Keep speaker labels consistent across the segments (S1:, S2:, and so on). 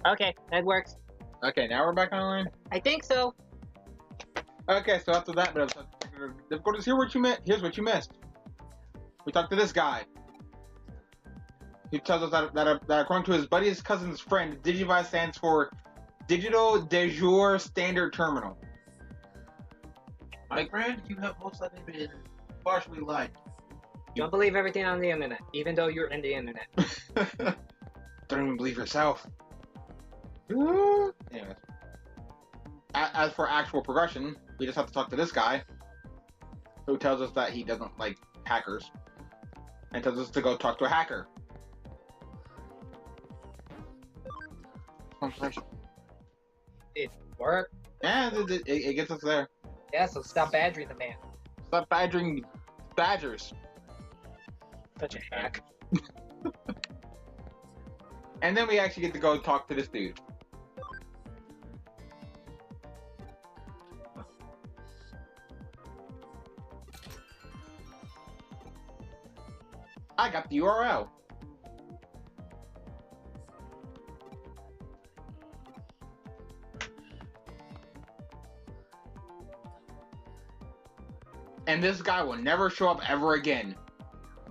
S1: Okay, that works.
S2: Okay, now we're back online.
S1: I think so.
S2: Okay, so after that bit of difficulties, here's what you missed. We talked to this guy. He tells us that according to his buddy's cousin's friend, Digivise stands for Digital De Jour Standard Terminal.
S3: My friend, you have most likely been partially lied.
S1: Don't believe everything on the internet, even though you're in the internet.
S2: Don't even believe yourself. Anyways. As for actual progression, we just have to talk to this guy, who tells us that he doesn't like hackers, and tells us to go talk to a hacker.
S1: It worked.
S2: Yeah, it gets us there.
S1: Yeah, so stop badgering the man.
S2: Stop badgering badgers.
S1: Such a hack.
S2: And then we actually get to go talk to this dude. I got the URL. And this guy will never show up ever again.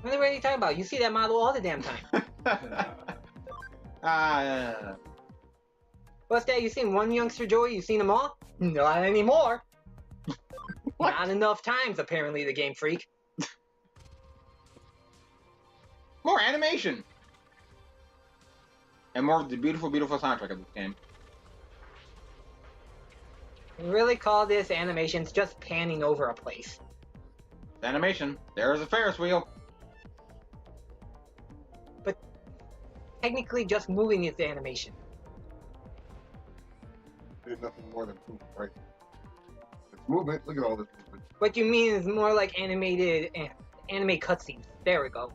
S1: What are you talking about? You see that model all the damn time. What's that? You seen one youngster, Joey? You seen them all? Not anymore. Not enough times, apparently, the Game Freak.
S2: More animation! And more of the beautiful, beautiful soundtrack of this game.
S1: You really call this animations just panning over a place.
S2: Animation. There's a Ferris wheel.
S1: But technically just moving is the animation.
S4: There's nothing more than movement, right? It's movement. Look at all this movement.
S1: What you mean is more like animated anime cutscenes. There we go.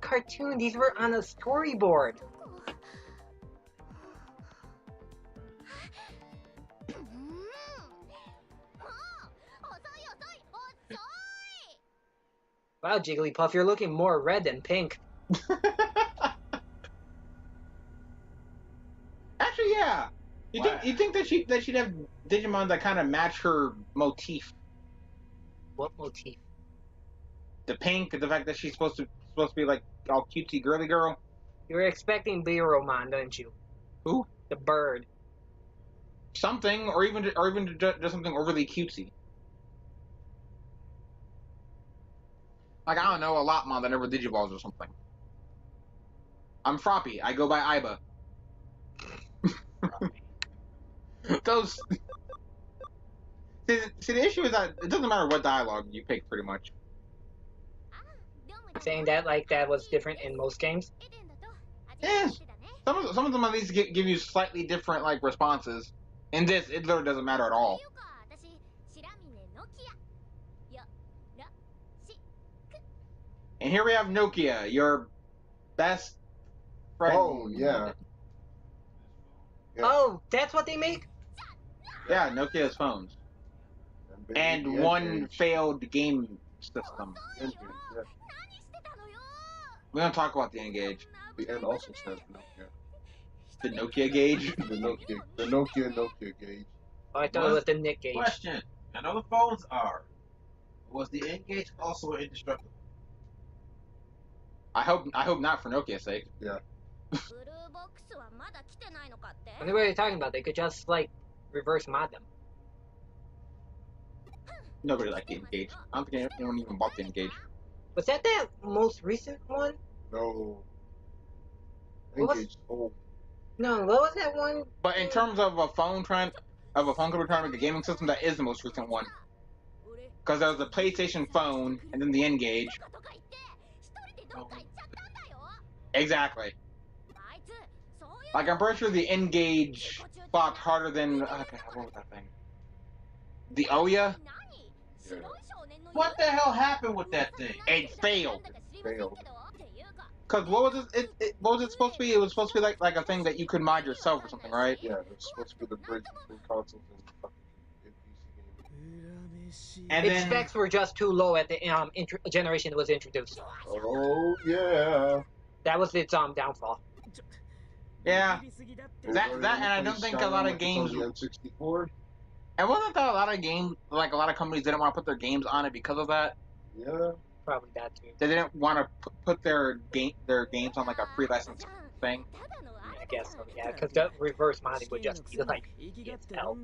S1: Cartoon, these were on a storyboard. Wow, Jigglypuff, you're looking more red than pink.
S2: Actually, yeah. You think that she'd have Digimon that kind of match her motif?
S1: What motif?
S2: The pink, the fact that she's supposed to be like all cutesy girly girl.
S1: You were expecting Biromon, didn't you?
S2: Who?
S1: The bird.
S2: Something, or even just something overly cutesy. Like, I don't know, a Lopmon that never Digivolves or something. I'm Froppy. I go by Iba. Those... See, the issue is that it doesn't matter what dialogue you pick, pretty much.
S1: Saying that like that was different in most games?
S2: Yes. Some of them at least give you slightly different, like, responses. In this, it literally doesn't matter at all. And here we have Nokia, your best friend.
S4: Oh, yeah.
S1: Oh, that's what they make?
S2: Yeah, Nokia's phones. And one failed game system.
S4: Yeah.
S2: We don't talk about the N-Gauge.
S4: The N also stands for Nokia.
S2: The Nokia gauge?
S4: The Nokia gauge.
S1: Oh, I thought it was the Nick gauge.
S3: Question. I know the phones are. Was the N-Gauge also indestructible?
S2: I hope not, for Nokia's sake.
S4: Yeah.
S1: I wonder what you're talking about. They could just, like, reverse mod them.
S2: Nobody liked the N-Gauge. I don't think anyone even bought the N-Gauge.
S1: Was that most recent one?
S4: No.
S1: What was-
S4: N-Gauge. Oh.
S1: No, what was that one?
S2: But in terms of a phone company trying to make a gaming system, that is the most recent one. Because there was the PlayStation phone, and then the N-Gauge. Exactly. Like, I'm pretty sure the N-Gauge flopped harder than... Okay, what was that thing? The Ouya?
S4: Yeah.
S3: What the hell happened with that thing?
S2: It failed.
S4: Failed.
S2: Because what was what was it supposed to be? It was supposed to be like a thing that you could mod yourself or something, right?
S4: Yeah, it's supposed to be the bridge between consoles and fucking PC gaming.
S2: And
S1: Its
S2: then...
S1: specs were just too low at the generation it was introduced.
S4: Oh, yeah.
S1: That was its downfall.
S2: Yeah.
S4: And
S2: That
S4: going
S2: and I
S4: to
S2: don't
S4: play
S2: think a lot of
S4: Skyrim like it's
S2: games.
S4: on the N64.
S2: And wasn't that a lot of games? Like a lot of companies didn't want to put their games on it because of that.
S4: Yeah.
S1: Probably that too.
S2: They didn't want to put their games on like a free license thing.
S1: I guess so, yeah, because the reverse modding would just be like ESL.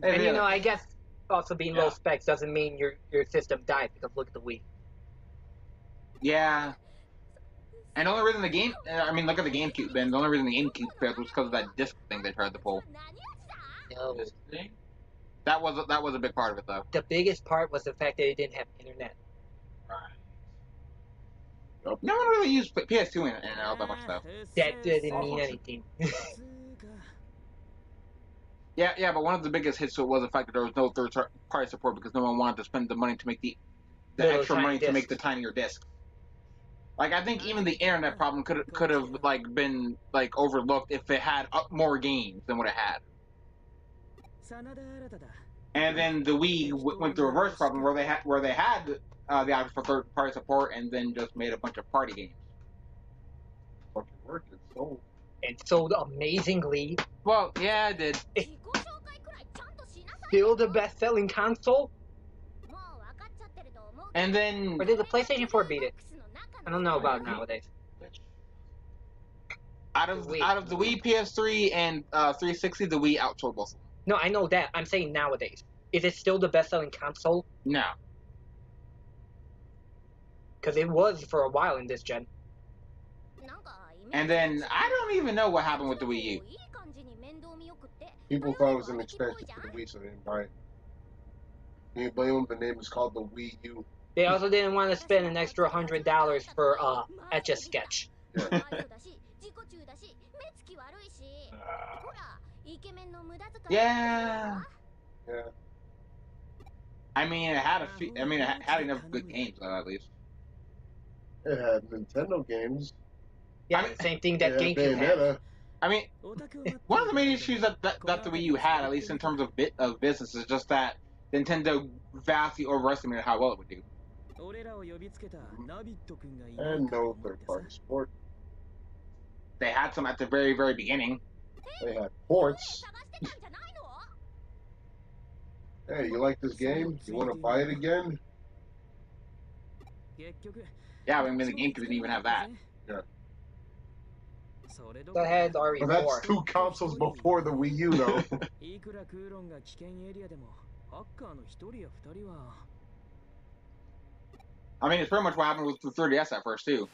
S1: And you know, I guess also being low specs doesn't mean your system dies, because look at the Wii.
S2: Yeah. And the only reason look at the GameCube, and the only reason the GameCube failed was because of that disc thing they tried to pull.
S1: No.
S3: This thing?
S2: That was a big part of it, though.
S1: The biggest part was the fact that it didn't have internet.
S2: No one really used PS2 and all that much stuff.
S1: That didn't mean anything.
S2: Yeah, but one of the biggest hits to it was the fact that there was no third-party support because no one wanted to spend the money to make the
S1: Little
S2: extra
S1: tiny
S2: money to make
S1: discs.
S2: the tinier disc. Like, I think even the internet problem could have like been like overlooked if it had more games than what it had. And then the Wii went through a reverse problem where they had the option for third-party support and then just made a bunch of party games.
S4: Fucking work. It's sold.
S1: And sold amazingly.
S2: Well, yeah, it did.
S1: Still the best-selling console?
S2: And then
S1: Or did the PlayStation 4 beat it? I don't know about nowadays.
S2: out of the Wii, PS3, and 360, the Wii outsold both of them.
S1: No, I know that. I'm saying nowadays. Is it still the best-selling console?
S2: No.
S1: Because it was for a while in this gen.
S2: And then I don't even know what happened with the Wii U.
S4: People thought it was an expansion for the Wii, so they didn't buy it. Can you blame them? The name is called the Wii U.
S1: They also didn't want to spend an extra $100 for Etch-a-Sketch.
S4: Yeah.
S2: Yeah.
S4: Yeah.
S2: I mean, it had enough good games though, at least.
S4: It had Nintendo games.
S1: Yeah,
S2: I mean,
S1: same thing that
S4: It had
S1: GameCube had.
S4: Bayonetta.
S2: I mean, one of the main issues that the Wii U had, at least in terms of business, is just that Nintendo vastly overestimated how well it would do.
S4: And no third-party support.
S2: They had some at the very, very beginning.
S4: They had ports. Hey, you like this game? You want to buy it again?
S2: Yeah, I mean, the GameCube didn't even have that.
S4: Yeah.
S1: That had RE4.
S4: But that's two consoles before the Wii U, though.
S2: I mean, it's pretty much what happened with the 3DS at first, too.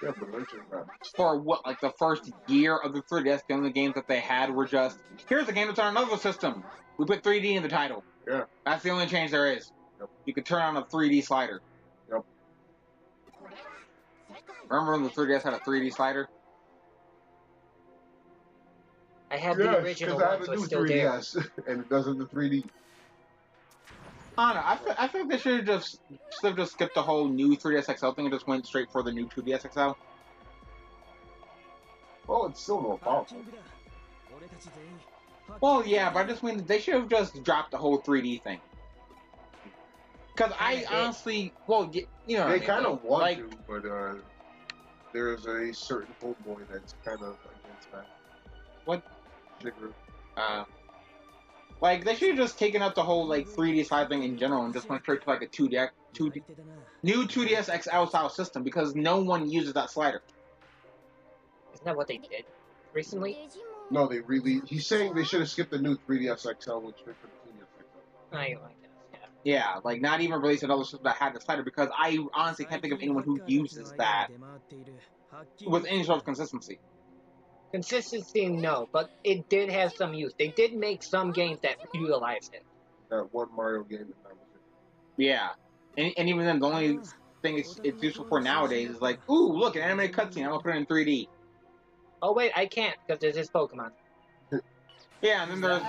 S4: Yeah, but eventually,
S2: For what, like the first year of the 3DS, the only games that they had were just, here's a game that's on another system. We put 3D in the title.
S4: Yeah.
S2: That's the only change there is.
S4: Yep.
S2: You could turn on a 3D slider.
S4: Yep.
S2: Remember when the 3DS had a 3D slider?
S1: I had the original one, so it's still there.
S4: 3DS, and it doesn't the 3D.
S2: I don't know. I feel like they should have just skipped the whole new 3DS XL thing and just went straight for the new 2DS XL.
S4: Well, it's still more powerful.
S2: Well, yeah, but I just mean they should have just dropped the whole 3D thing. Because I honestly, well, you know,
S4: They kind of want
S2: like,
S4: to, but there's a certain homeboy that's kind of against that.
S2: What?
S4: Jigger.
S2: Like, they should have just taken out the whole, like, 3D slide thing in general and just went straight to, like, a new 2DS XL style system because no one uses that slider.
S1: Isn't that what they did recently?
S4: No, they really. He's saying they should have skipped the new 3DS XL and straight for the 2DS XL.
S1: I like that.
S2: Yeah, like, not even release another system that had the slider because I honestly can't think of anyone who uses that with any sort of consistency.
S1: Consistency, no, but it did have some use. They did make some games that utilized it.
S4: That one Mario game, and that was it.
S2: Yeah, and even then, the only thing it's useful for nowadays is like, ooh, look, an animated cutscene. I'm gonna put it in 3D.
S1: Oh wait, I can't because there's this Pokemon.
S2: Yeah, and then there's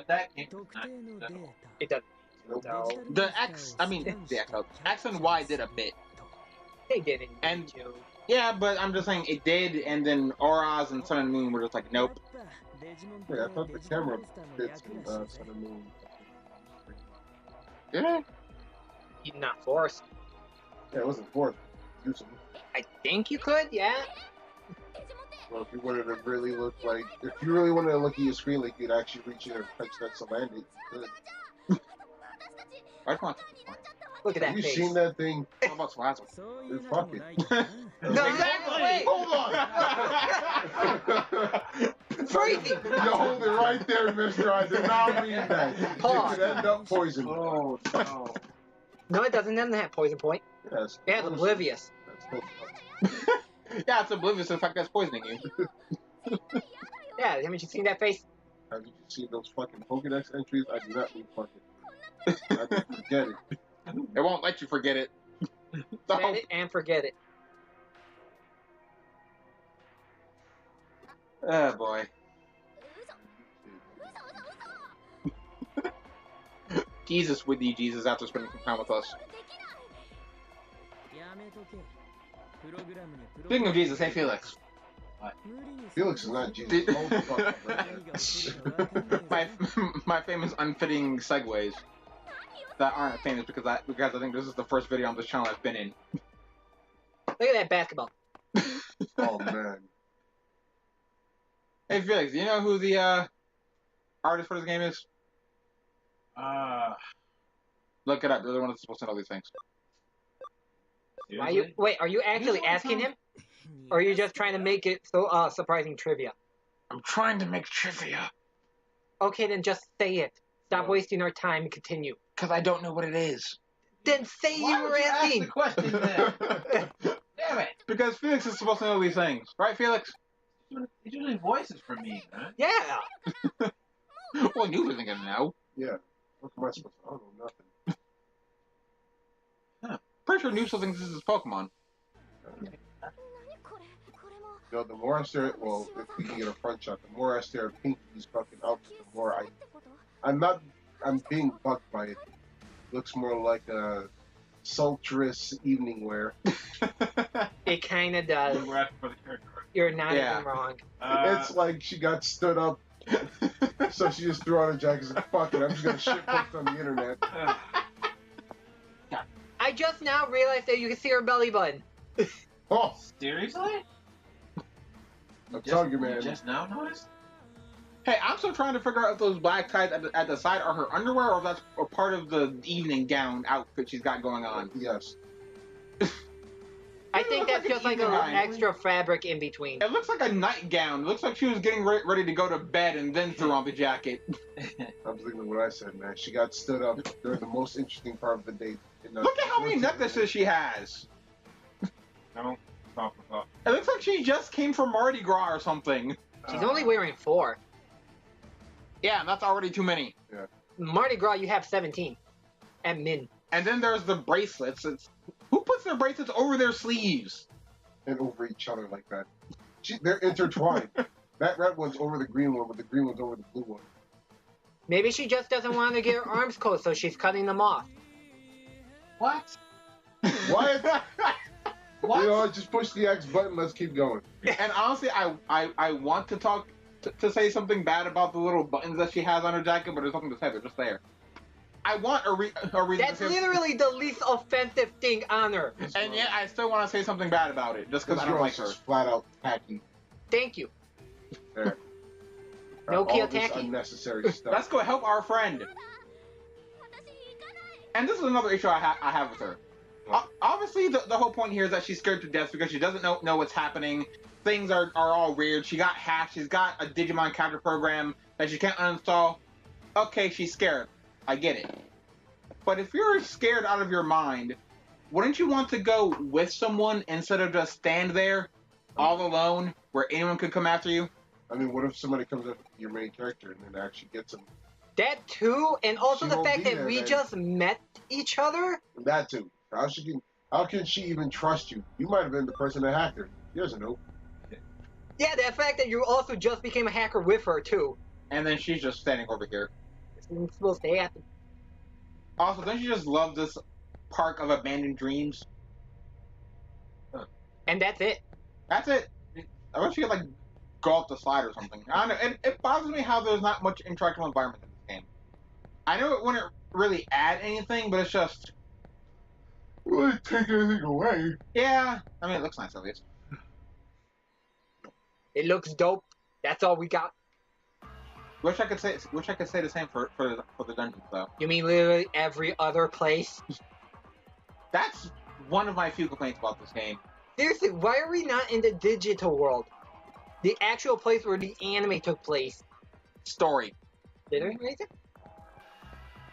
S3: that came from
S1: It doesn't.
S4: No.
S2: the X. I mean, the X and Y did a bit.
S1: They didn't.
S2: And-
S1: to.
S2: Yeah, but I'm just saying it did, and then Auras and Sun and Moon were just like, nope.
S4: Yeah, I thought the camera fits in Sun and Moon.
S2: Did it?
S1: You're not forced.
S4: Yeah, it wasn't forced. Usable.
S1: I think you could, yeah.
S4: Well, if you wanted to really look like, if you really wanted to look at your screen like you'd actually reach in and touch that Salandit, you could.
S2: I want
S1: Look at
S4: Have
S1: that
S4: you
S1: face.
S4: seen that thing?
S2: How about Slazzle?
S4: Fuck it.
S1: No, exactly.
S2: Hold on.
S1: Crazy.
S4: You hold it right there, mister. I did not mean that.
S1: Pause.
S4: It could end up poisoned.
S3: Oh no.
S1: No, it doesn't. It doesn't have poison point.
S4: Yes.
S1: It has oblivious.
S4: That's close enough.
S2: Yeah, it's oblivious to the fact that's poisoning you.
S1: Yeah, haven't you seen that face?
S4: Have you seen those fucking Pokedex entries? I do not mean fucking. I mean, forget it.
S2: It won't let you forget it. So,
S1: Set it and forget it.
S2: oh boy. Jesus with you, Jesus, after spending some time with us. Speaking of Jesus, hey Felix.
S4: Felix is not Jesus. Oh, fuck.
S2: my famous unfitting segues that aren't famous because I think this is the first video on this channel I've been in.
S1: Look at that basketball.
S4: Oh, man.
S2: Hey Felix, do you know who the artist for this game is? Look it up. You're the one that's supposed to know these things.
S1: Why you? Wait, are you actually asking him, or are you just trying to make it so surprising trivia?
S2: I'm trying to make trivia.
S1: Okay, then just say it. Stop wasting our time and continue.
S2: Because I don't know what it is.
S1: Then say
S3: Why
S1: you
S3: would
S1: were
S3: you ask
S1: asking.
S3: the question then? Damn it!
S2: Because Felix is supposed to know these things. Right, Felix?
S3: It's usually voices for me, man.
S1: Yeah.
S2: Well, you were thinking now.
S4: Yeah. What am I supposed to? I don't know nothing.
S2: Pretty sure Noob still thinks this is Pokemon.
S4: You know, the more I stare at, well, if we can get a front shot, the more I stare at Pinky's fucking outfit, the more I'm being bugged by it. Looks more like a sultrous evening wear.
S1: It kind of does.
S3: We're asking for the character.
S1: You're not
S2: Yeah.
S1: even wrong.
S4: It's like she got stood up, so she just threw on her jacket and said, fuck it, I'm just gonna shit post on the internet.
S1: I just now realized that you can see her belly button.
S4: Oh,
S3: Seriously?
S4: I'm telling you, man.
S3: You just now noticed?
S2: Hey, I'm still trying to figure out if those black ties at the side are her underwear or if that's a part of the evening gown outfit she's got going on.
S4: Yes.
S1: I think that's just like a little extra fabric in between.
S2: It looks like a nightgown. It looks like she was getting ready to go to bed and then threw on the jacket.
S4: I'm thinking what I said, man. She got stood up during the most interesting part of the day.
S2: Look at how many necklaces she has.
S3: No. Stop.
S2: It looks like she just came from Mardi Gras or something.
S1: She's only wearing 4.
S2: Yeah, and that's already too many.
S4: Yeah.
S1: Mardi Gras, you have 17. At min.
S2: And then there's the bracelets. Who puts their bracelets over their sleeves?
S4: And over each other like that. They're intertwined. That red one's over the green one, but the green one's over the blue one.
S1: Maybe she just doesn't want to get her arms closed, so she's cutting them off.
S3: What?
S4: What?
S3: What?
S4: You know, just push the X button. Let's keep going.
S2: And honestly, I want to talk to say something bad about the little buttons that she has on her jacket, but there's nothing to say. They're just there. I want a reason.
S1: That's
S2: to say,
S1: literally the least offensive thing on her.
S2: and yet I still want to say something bad about it, just because I don't like her.
S4: Just flat out tacky.
S1: Thank you.
S4: There.
S1: Nokia
S4: All this
S1: tacky.
S4: unnecessary stuff.
S2: Let's go help our friend. And this is another issue I have with her. Obviously, the whole point here is that she's scared to death because she doesn't know what's happening. Things are all weird. She got hacked. She's got a Digymon capture program that she can't uninstall. Okay, she's scared. I get it. But if you're scared out of your mind, wouldn't you want to go with someone instead of just stand there all alone where anyone could come after you?
S4: I mean, what if somebody comes up with your main character and then actually gets him?
S1: That too, and also
S4: She
S1: the
S4: won't
S1: fact
S4: be
S1: that
S4: there
S1: we
S4: then.
S1: just met each other.
S4: That too. How can she even trust you? You might have been the person that hacked her. She doesn't know.
S1: Yeah, the fact that you also just became a hacker with her too.
S2: And then she's just standing over here.
S1: It's supposed to happen.
S2: Also, don't you just love this park of abandoned dreams?
S1: And that's it.
S2: That's it. I wish you could, like, go up the slide or something. I don't know. It bothers me how there's not much interactable environment in this game. I know it wouldn't really add anything, but it's just...
S4: Well, it take anything away.
S2: Yeah. I mean, it looks nice, at least.
S1: It looks dope. That's all we got.
S2: Wish I could say the same for the dungeons though.
S1: You mean literally every other place?
S2: That's one of my few complaints about this game.
S1: Seriously, why are we not in the digital world? The actual place where the anime took place.
S2: Story.
S1: Did there any reason?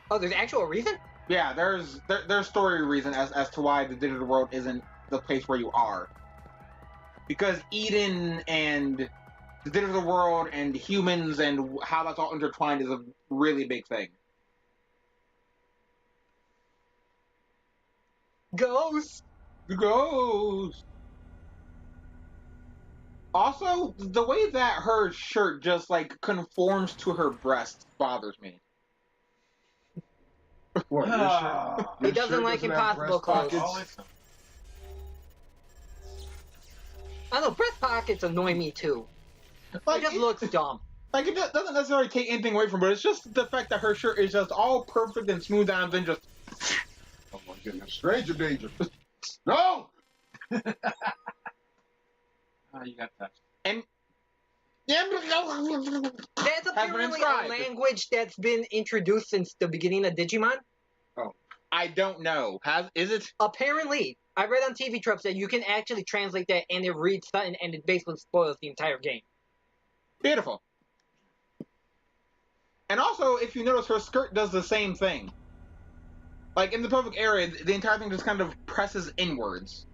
S1: Oh, there's actual reason?
S2: Yeah, there's story reason as to why the digital world isn't the place where you are. Because Eden and the digital world and humans and how that's all intertwined is a really big thing.
S1: Ghost!
S2: Ghost! Also, the way that her shirt just, like, conforms to her breast bothers me.
S4: What? Your shirt?
S1: He
S4: Your
S1: doesn't
S4: shirt
S1: like
S4: have
S1: impossible
S4: breast
S1: clothes.
S4: pockets?
S1: I don't know, breast pockets annoy me too.
S2: Like,
S1: it just looks dumb.
S2: Like, it doesn't necessarily take anything away from her, but it's just the fact that her shirt is just all perfect and smooth down and just...
S4: Oh my goodness. Stranger danger. No!
S3: Oh, you got touched.
S2: And...
S1: That's apparently a language that's been introduced since the beginning of Digimon.
S2: Oh. I don't know. Is it?
S1: Apparently. I read on TV tropes that you can actually translate that and it reads something and it basically spoils the entire game.
S2: Beautiful. And also, if you notice, her skirt does the same thing. Like, in the pelvic area, the entire thing just kind of presses inwards.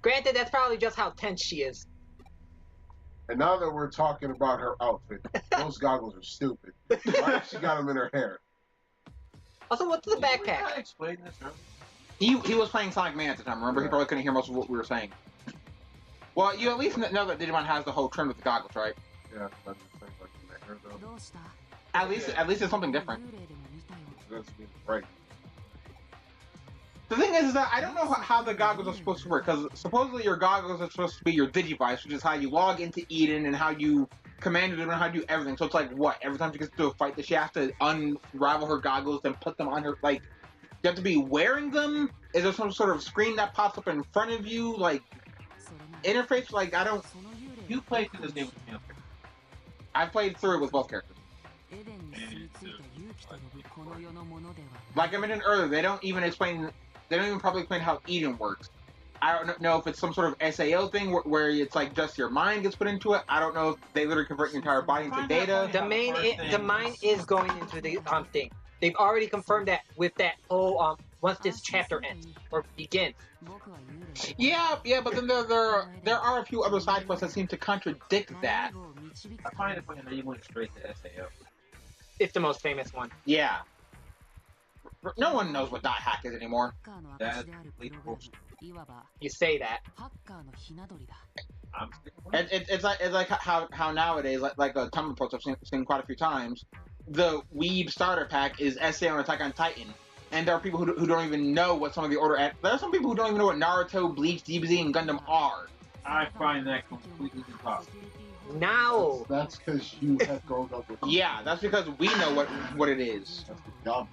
S1: Granted, that's probably just how tense she is.
S4: And now that we're talking about her outfit, those goggles are stupid. Why she got them in her hair?
S1: Also, what's the backpack?
S3: I explained this earlier.
S2: He was playing Sonic Man at the time, remember?
S4: Yeah.
S2: He probably couldn't hear most of what we were saying. Well, you at least know that Digimon has the whole trim with the goggles, right?
S4: Yeah, that's the thing, like in the hair though.
S2: At least it's something different.
S4: That's right.
S2: The thing is that I don't know how the goggles are supposed to work, because supposedly your goggles are supposed to be your Digivice, which is how you log into Eden and how you command it and how you do everything. So it's like, what? Every time she gets to a fight, does she have to unravel her goggles and put them on her, like, you have to be wearing them? Is there some sort of screen that pops up in front of you? Like, interface? Like, I don't...
S3: You played through this game with me.
S2: I've played through it with both characters. Like I mentioned earlier, they don't even probably explain how Eden works. I don't know if it's some sort of SAO thing where it's like just your mind gets put into it. I don't know if they literally convert your entire body into data.
S1: The mind is going into the thing. They've already confirmed that with that whole once this chapter ends or begins.
S2: Yeah, but then there are a few other side quests that seem to contradict that.
S3: I find it funny that you went straight to SAO.
S1: It's the most famous one.
S2: Yeah. No one knows what dot hack is anymore.
S3: That is complete bullshit.
S1: You say that.
S3: I'm sticking with it.
S2: It's like how nowadays, like a Tumblr post I've seen quite a few times, the Weeb starter pack is SAO and Attack on Titan. And there are people who don't even know what some of the order... There are some people who don't even know what Naruto, Bleach, DBZ, and Gundam are.
S3: I find that completely impossible.
S1: Now!
S4: That's because you have grown up with...
S2: Yeah, that's because we know what it is.
S4: That's dumb.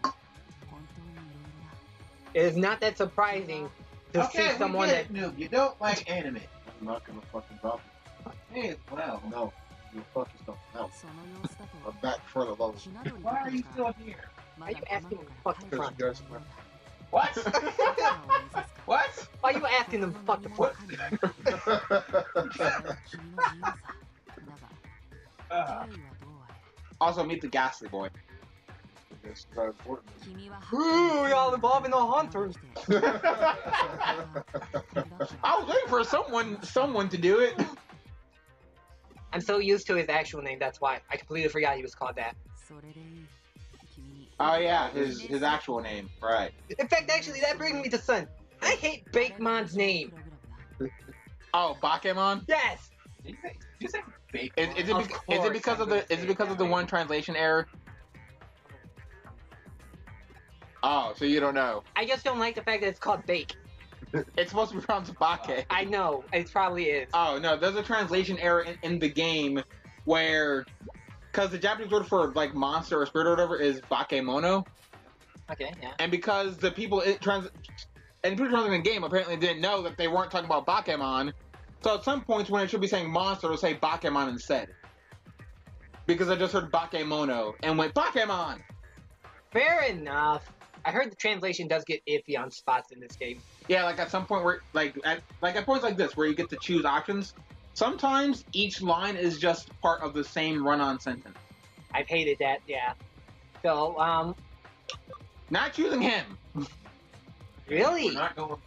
S1: It is not that surprising to see someone
S3: we get it, noob. You don't like anime.
S4: I'm not gonna fucking drop it.
S3: Hey, well.
S4: No. You'll fuck yourself. No. I'm back front alone.
S3: Why are you still here?
S1: Why are you asking them to fuck the
S4: Because
S1: front?
S4: you guys
S3: What? What?
S1: Why are you asking them to fuck the front?
S2: Also, meet the Ghastly Boy.
S4: It's not important.
S1: Ooh, y'all involving the hunters.
S2: I was waiting for someone to do it.
S1: I'm so used to his actual name, that's why. I completely forgot he was called that.
S2: Oh yeah, his actual name, right?
S1: In fact, actually, that brings me to Sun. I hate Bakemon's name.
S2: Oh, Bakemon?
S1: Yes!
S3: Did you say bacon?
S2: Is it because of the one translation error? Oh, so you don't know.
S1: I just don't like the fact that it's called Bake.
S2: It's supposed to be pronounced Bake.
S1: I know, it probably is.
S2: Oh no, there's a translation error in the game where, because the Japanese word for like monster or spirit or whatever is Bakemono,
S1: Okay, yeah.
S2: and because the people translating the game apparently didn't know that they weren't talking about Bakemon, So at some points when it should be saying monster, it'll say Bakemon instead. Because I just heard Bakemono and went Bakemon!
S1: Fair enough. I heard the translation does get iffy on spots in this game.
S2: Yeah, like at some point where, at points like this, where you get to choose options, sometimes each line is just part of the same run-on sentence.
S1: I've hated that, yeah. So,
S2: Not choosing him!
S1: Really?
S3: We're not going.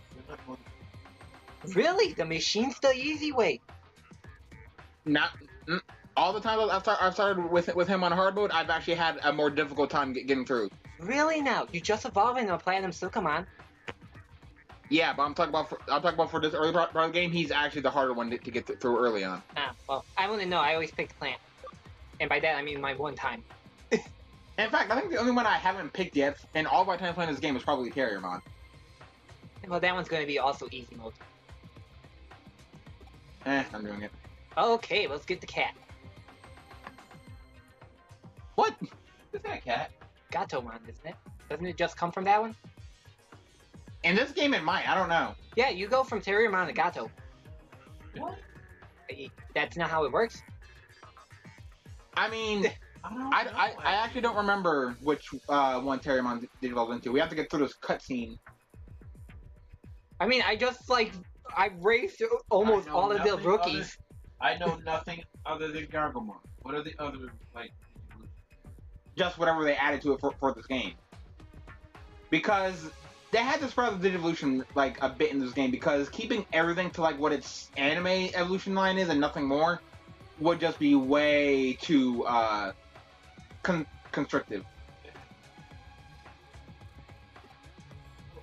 S1: Really? The machine's the easy way.
S2: Not... all the times I've started with him on hard mode, I've actually had a more difficult time getting through.
S1: Really now? You just evolved into a Platinum Silcomon.
S2: Yeah, but I'm talking about for this early part of the game, he's actually the harder one to get through early on.
S1: Ah, well, I wouldn't know. I always picked Plant. And by that, I mean my one time.
S2: In fact, I think the only one I haven't picked yet in all my time playing this game is probably Terriermon.
S1: Well, that one's going to be also easy mode.
S2: I'm doing it.
S1: Okay, let's get the cat.
S2: What?
S3: Is that a cat?
S1: Gatomon, isn't it? Doesn't it just come from that one?
S2: In this game, it might. I don't know.
S1: Yeah, you go from Terriermon to Gato.
S3: What?
S1: That's not how it works.
S2: I mean, I actually don't remember which one Terriermon did evolve into. We have to get through this cutscene.
S1: I mean, I raised almost all of the rookies.
S3: I know nothing other than Gargomon. What are the other, like...
S2: Just whatever they added to it for this game. Because they had to spread the Digivolution, like, a bit in this game, because keeping everything to, like, what its anime evolution line is and nothing more would just be way too, constrictive.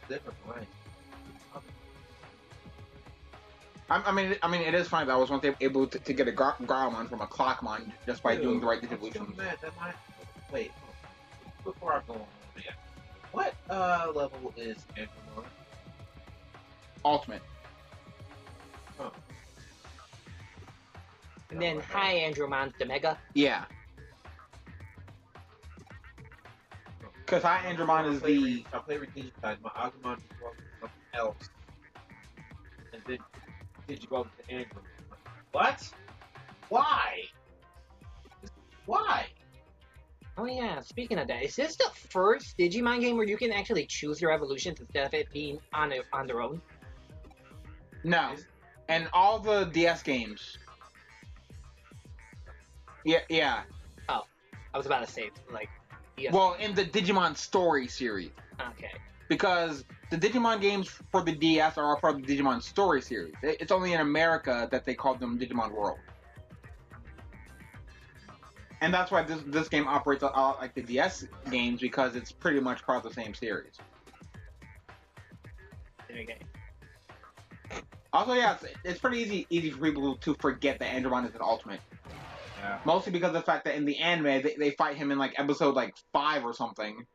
S3: Different, right?
S2: I mean, it is funny that I was once able to get a Garmon from a Clockmon just by doing the right Digivolution.
S3: Wait, before I go on, what level is Andromon?
S2: Ultimate.
S3: Huh.
S1: And then, hi, Andromon's the Mega.
S2: Yeah. Because High Andromon is the...
S3: I play Digitize, my Agumon evolves to something else. And then Digivolve to Andromon. What? Why? Why?
S1: Oh yeah, speaking of that, is this the first Digimon game where you can actually choose your evolutions instead of it being on their own?
S2: No. And all the DS games. Yeah.
S1: Oh, I was about to say, like... DS.
S2: Well, in the Digimon Story series.
S1: Okay.
S2: Because the Digimon games for the DS are all part of the Digimon Story series. It's only in America that they call them Digimon World. And that's why this game operates a lot like the DS games, because it's pretty much part of the same series.
S1: Okay.
S2: Also, yeah, it's pretty easy for people to forget that Andromon is an ultimate.
S3: Yeah.
S2: Mostly because of the fact that in the anime, they fight him in, like, episode, like, 5 or something.